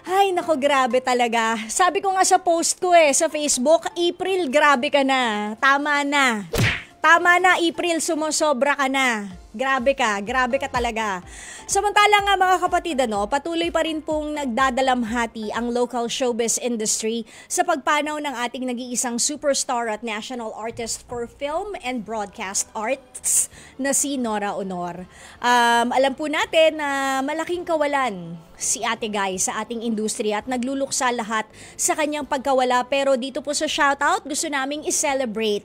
Ay, nako, grabe talaga. Sabi ko nga sa post ko sa Facebook, April, grabe ka na. Tama na. Tama na, April, sumosobra ka na. Grabe ka talaga. Samantala nga mga kapatid, patuloy pa rin pong nagdadalamhati ang local showbiz industry sa pagpanaw ng ating nag-iisang superstar at national artist for film and broadcast arts na si Nora Aunor. Alam po natin na malaking kawalan si Ate Guy sa ating industriya at nagluluksa lahat sa kanyang pagkawala, pero dito po sa shoutout gusto naming i-celebrate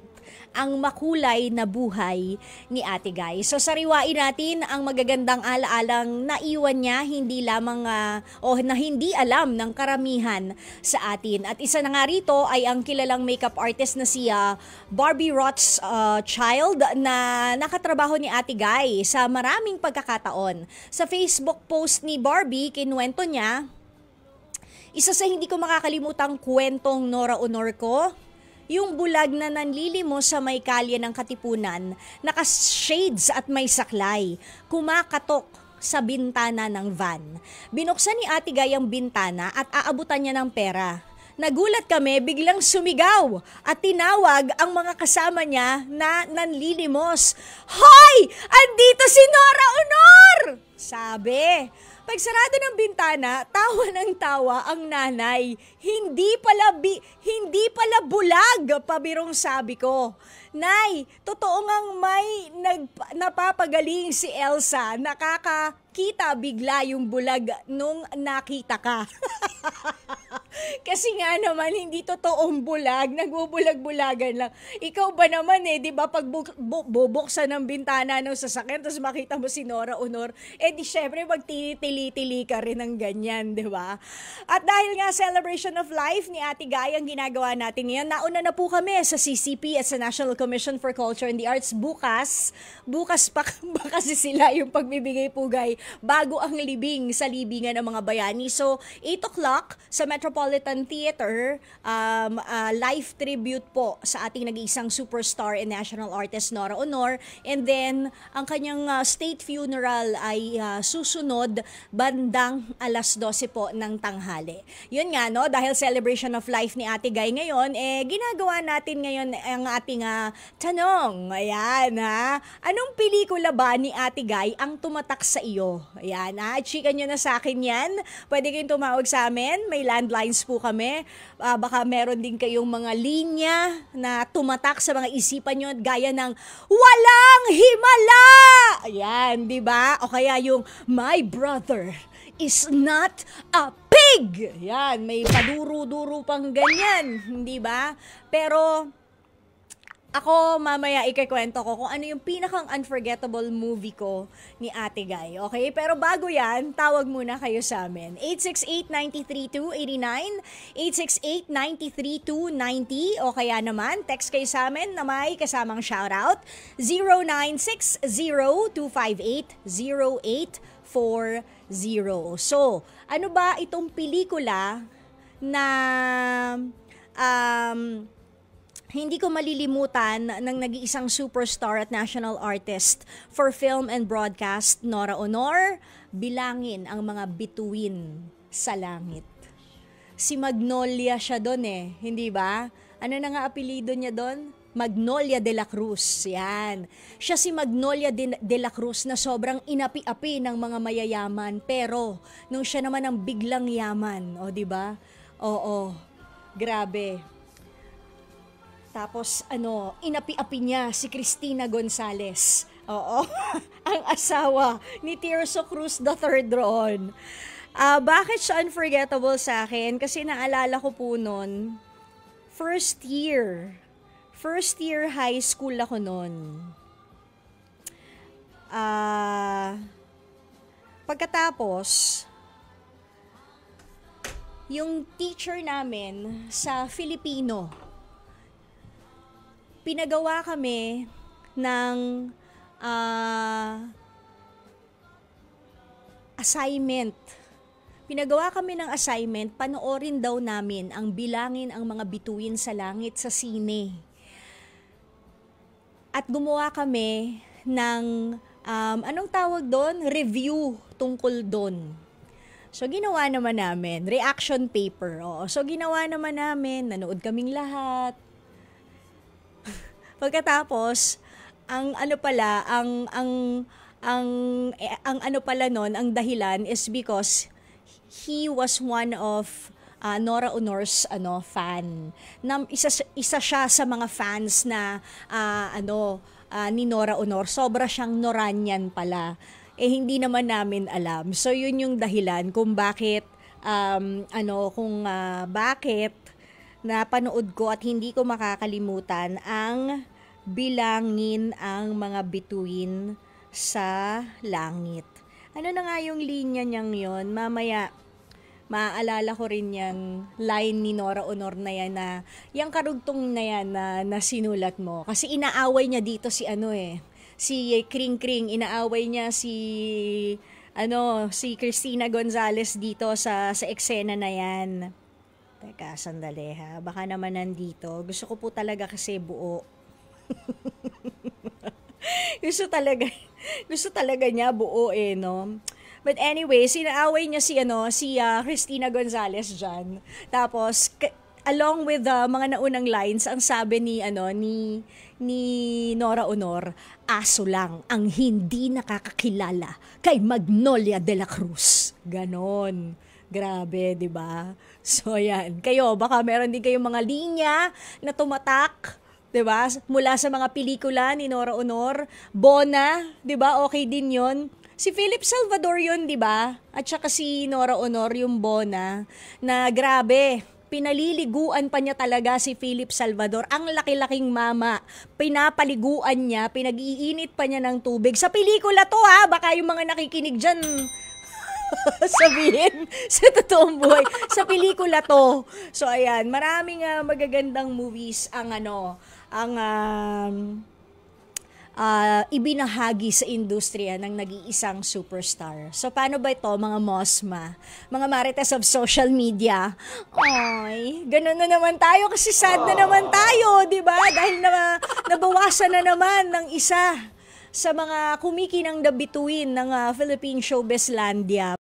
ang makulay na buhay ni Ate Guy. So sariwain natin ang magagandang alaalang naiwan niya, hindi lamang na hindi alam ng karamihan sa atin. At isa na nga rito ay ang kilalang makeup artist na si Barbie Rothschild na nakatrabaho ni Ate Guy sa maraming pagkakataon. Sa Facebook post ni Barbie, kinuwento niya, isa sa hindi ko makakalimutang kwentong Nora Aunor ko, yung bulag na nanlilimos sa may kalye ng Katipunan, naka-shades at may saklay, kumakatok sa bintana ng van. Binuksan ni Ate Guy ang bintana at aabutan niya ng pera. Nagulat kami, biglang sumigaw at tinawag ang mga kasama niya na nanlilimos. Hoy! Andito si Nora Aunor! Sabi. Pagsarado ng bintana, tawa ng tawa ang nanay. Hindi pala bulag, pabirong sabi ko. Nay, totoo ngang may napapagaling si Elsa. Nakakakita bigla yung bulag nung nakita ka. Kasi nga naman, hindi totoong bulag, nagbubulag-bulagan lang. Ikaw ba naman di ba, pag bubuksan ng bintana ng sasakyan, tapos makita mo si Nora Aunor, di syempre magtili-tili ka rin ng ganyan, di ba? At dahil nga celebration of life ni Ate Guy ang ginagawa natin ngayon, nauna na po kami sa CCP at sa National Commission for Culture and the Arts bukas pa kasi sila yung pagbibigay pugay bago ang libing sa libingan ng mga bayani. So, 8 o'clock sa Metropolitan Theater, live tribute po sa ating nag-iisang superstar and national artist Nora Aunor. And then, ang kanyang state funeral ay susunod bandang 12:00 po ng tanghali. Yun nga, dahil celebration of life ni Ate Guy ngayon, ginagawa natin ngayon ang ating tanong. Ayan, anong pelikula ba ni Ate Guy ang tumatak sa iyo? Ayan, chika nyo na sa akin yan. Pwede kayong tumawag sa amin. May landlines po kami. Baka meron din kayong mga linya na tumatak sa mga isipan nyo gaya ng walang himala! Ayan, di ba? O kaya yung my brother is not a pig! Ayan, may paduro-duro pang ganyan. Di ba? Pero ako, mamaya ikikwento ko kung ano yung pinakang unforgettable movie ko ni Ate Guy. Okay? Pero bago yan, tawag muna kayo sa amin. 868-932-89, 868-932-90, o kaya naman, text kayo sa amin na may kasamang shoutout, 0960-258-0840. So, ano ba itong pelikula na hindi ko malilimutan ng nag-iisang superstar at national artist for film and broadcast, Nora Aunor? Bilangin ang mga bituin sa langit. Si Magnolia siya doon hindi ba? Ano na nga apelido niya doon? Magnolia de la Cruz. Yan. Siya si Magnolia de la Cruz na sobrang inapi-api ng mga mayayaman, pero nung siya naman ang biglang yaman, di ba? Oo. Grabe. Tapos, inapi-api niya si Cristina Gonzalez. Oo, ang asawa ni Tirso Cruz III roon. Bakit siya unforgettable sa akin? Kasi naalala ko po noon, first year high school ako noon. Pagkatapos, yung teacher namin sa Filipino, pinagawa kami ng assignment. Panoorin daw namin ang bilangin ang mga bituin sa langit sa sine. At gumawa kami ng, anong tawag doon? Review tungkol doon. So, ginawa naman namin. Reaction paper. Oo. So, ginawa naman namin. Nanood kaming lahat. Pagkatapos, ang ano pala, ang ano pala nun, ang dahilan is because he was one of Nora Honor's fan. Isa siya sa mga fans na ni Nora Honor. Sobra siyang Noranian pala. Hindi naman namin alam. So yun yung dahilan kung bakit bakit napanood ko at hindi ko makakalimutan ang bilangin ang mga bituin sa langit. Ano na nga yung linya niyang yon? Mamaya maaalala ko rin yung line ni Nora Honor na yan, na yung karugtong na yan na sinulat mo. Kasi inaaway niya dito si si Kring Kring, inaaway niya si Cristina Gonzalez dito sa eksena na yan. Teka, sandali ha. Baka naman nandito. Gusto ko po talaga kasi buo. gusto talaga niya buo no. But anyway, sinaaway niya si Cristina Gonzalez dyan. Tapos along with the mga naunang lines, ang sabi ni Nora Honor, aso lang ang hindi nakakakilala kay Magnolia de la Cruz. Ganon. Grabe, 'di ba? So yan. Kayo, baka meron din kayong mga linya na tumatak, 'di ba? Mula sa mga pelikula ni Nora Honor, Bona, 'di ba? Okay din 'yon. Si Philip Salvador 'yon, 'di ba? At saka si Nora Honor yung Bona, na grabe, pinaliliguan pa niya talaga si Philip Salvador. Ang laki-laking mama, pinapaliguan niya, pinag-iinit pa niya ng tubig. Sa pelikula to ha, baka yung mga nakikinig dyan sabihin sa totoong buhay. Sa pelikula to. So ayan, maraming magagandang movies ang ibinahagi sa industriya ng nag-iisang superstar. So paano ba ito, mga Mosma, mga marites of social media? Ay, ganun na naman tayo kasi sad na naman tayo, di ba? Dahil nabawasan na naman ng isa sa mga kumikinang bituin ng Philippine Showbizlandia.